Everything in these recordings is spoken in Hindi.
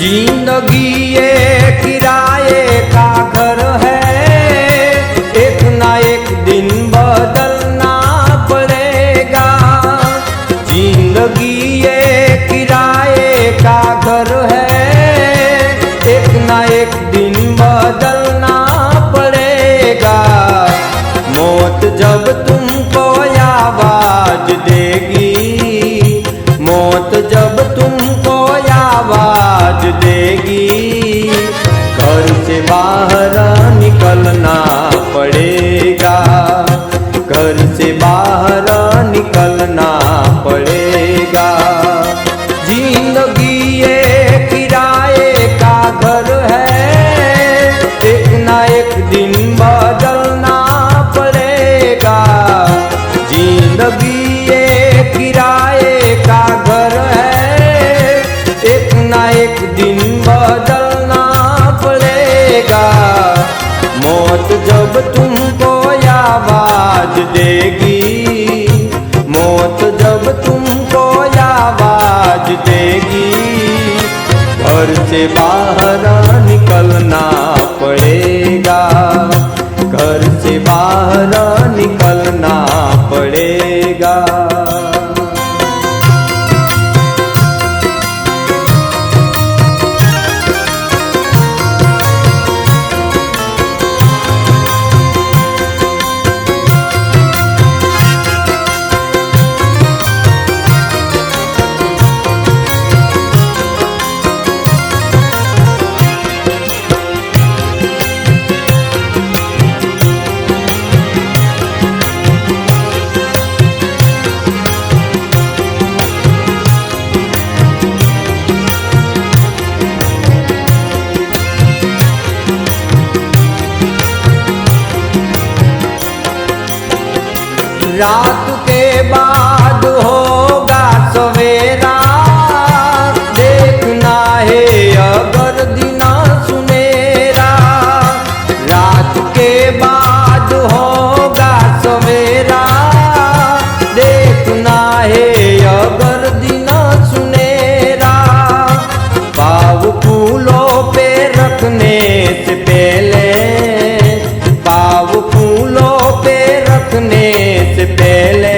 जिंदगी ये किराए का घर है, एक ना एक दिन बदलना पड़ेगा। जिंदगी ये किराए का घर है, एक ना एक दिन बदलना पड़ेगा। मौत जब तुमको आवाज देगी, मौत जब तुमको आवाज देगी, घर से बाहर निकलना पड़ेगा। घर से बाहर निकलना पड़ेगा। जिंदगी ये किराए का घर है, एक ना एक दिन बदलना पड़ेगा। जिंदगी ये किराए का घर है, एक ना एक दिन बदलना पड़ेगा। मौत जब तुमको आवाज देगी, मौत जब तुमको आवाज देगी, घर से बाहर निकलना पड़ेगा। घर से बाहर निकलना पड़ेगा। रात के बाद होगा सवेरा, देखना है अगर दिन सुनेरा। रात के बाद होगा सवेरा, देखना है अगर दिन सुनेरा। पाँव फूलों पे रखने से पहले, पाँव फूलों पे रखने से पहले,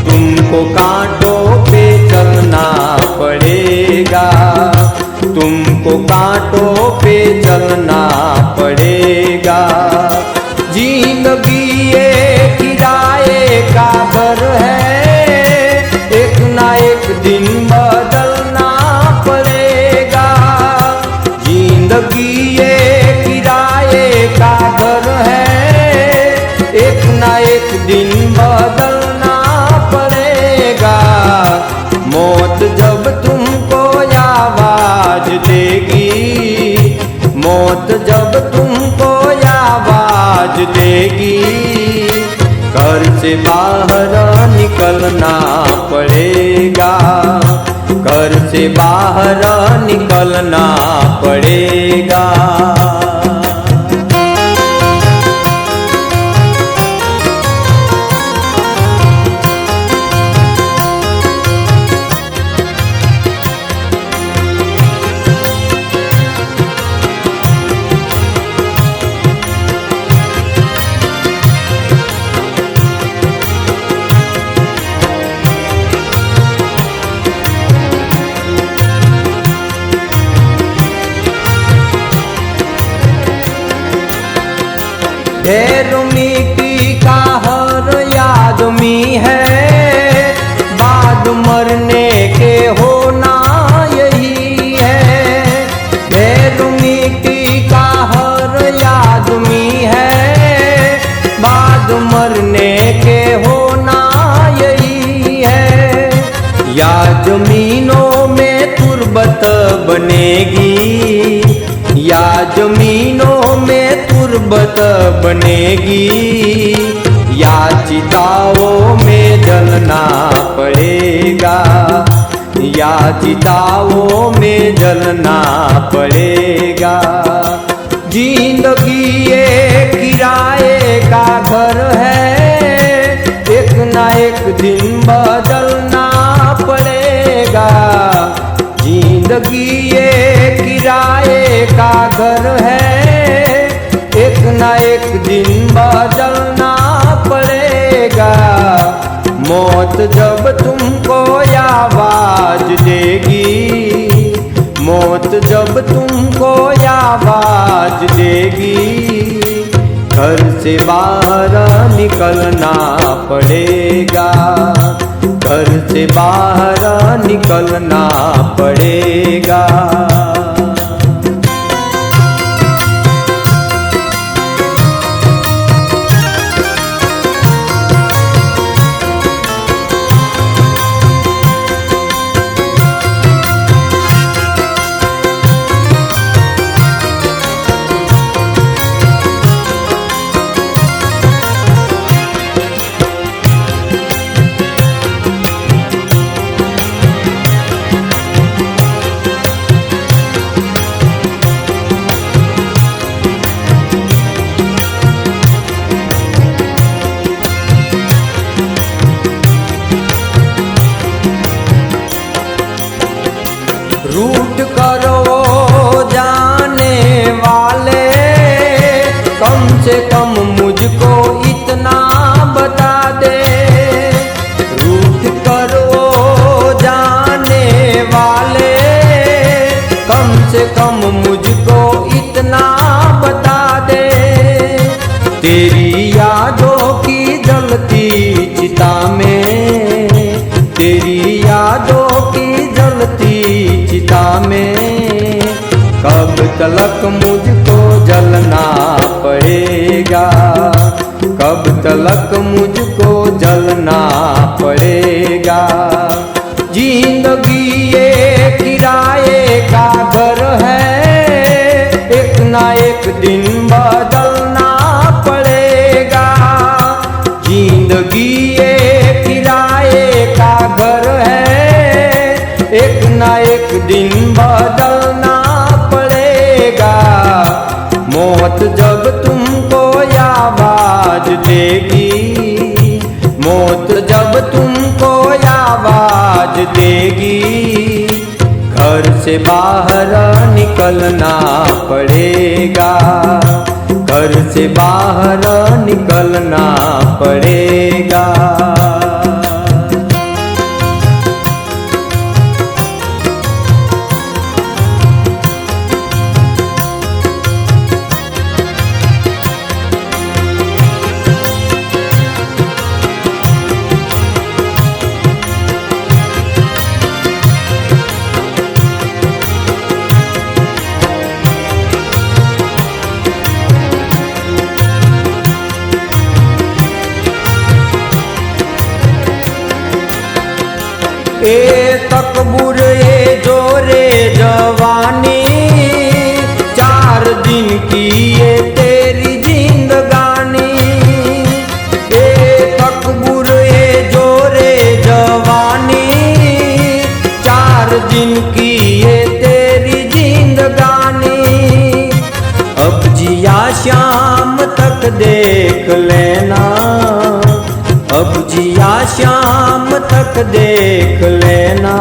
तुमको कांटों पे चलना पड़ेगा। तुमको कांटों पे चलना पड़ेगा। जिंदगी ये किराए का घर है, एक ना एक दिन बदलना पड़ेगा। जिंदगी ये किराए का घर है, एक ना एक दिन बदलना पड़ेगा। मौत जब तुमको आवाज देगी, मौत जब तुमको आवाज देगी, घर से बाहर निकलना पड़ेगा। घर से बाहर निकलना पड़ेगा। ढेर मिट्टी का हर आदमी है, बाद मरने के होना यही है। ढेर मिट्टी का हर आदमी है, बाद मरने के होना यही है। या जमीनों में तुर्बत बनेगी, या जमीनों में तुर्बत बनेगी, या चिताओं में जलना पड़ेगा। या चिताओं में जलना पड़ेगा। जिंदगी ये किराए का घर है, एक ना एक दिन बदलना पड़ेगा। जिंदगी जिंदगी ये किराए का घर है, एक ना एक दिन बदलना पड़ेगा। मौत जब तुमको आवाज देगी, मौत जब तुमको आवाज देगी, घर से बाहर निकलना पड़ेगा, घर से बाहर निकलना पड़ेगा। रूठ करो जाने वाले, कम से कम मुझको इतना बता दे। रूठ करो जाने वाले, कम से कम मुझको इतना बता दे। तेरी यादों की जलती चिता में, तेरी यादों की जलती चिता में, कब तलक मुझको जलना पड़ेगा, कब तलक मुझको जलना पड़ेगा। जिंदगी ये किराए का घर है, एक ना एक दिन बदलना पड़ेगा। जिंदगी ये किराए का घर है, एक ना एक दिन बदलना पड़ेगा। मौत जब तुमको आवाज देगी, मौत जब तुमको आवाज देगी, घर से बाहर निकलना पड़ेगा, घर से बाहर निकलना पड़ेगा। ए तकबूर ए जोरे जवानी, 4 दिन की ये तेरी जिंदगानी। ए तकबूर ए जोरे जवानी, 4 दिन की ये तेरी जिंदगानी। अब जिया शाम तक देख लेना, अब जिया शाम तक देख लेना,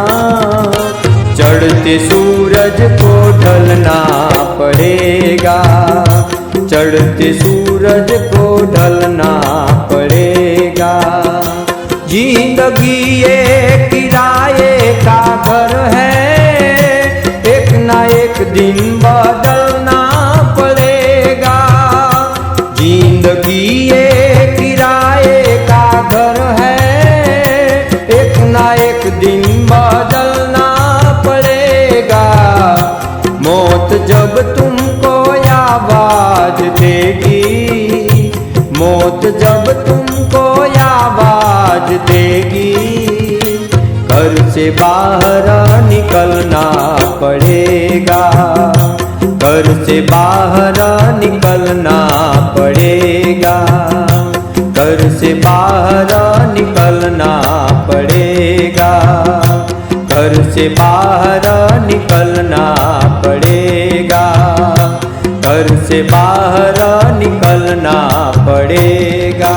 चढ़ते सूरज को ढलना पड़ेगा, चढ़ते सूरज को ढलना पड़ेगा। जिंदगी ये किराए का घर है, एक ना एक दिन बदलना पड़ेगा। जिंदगी ये किराए का घर है, एक ना एक दिन बदलना पड़ेगा। मौत जब तुमको आवाज देगी, मौत जब तुमको आवाज देगी, घर से बाहर निकलना पड़ेगा, घर से बाहर निकलना पड़ेगा, घर से बाहर निकलना पड़ेगा, घर से बाहर निकलना पड़ेगा, घर से बाहर निकलना पड़ेगा।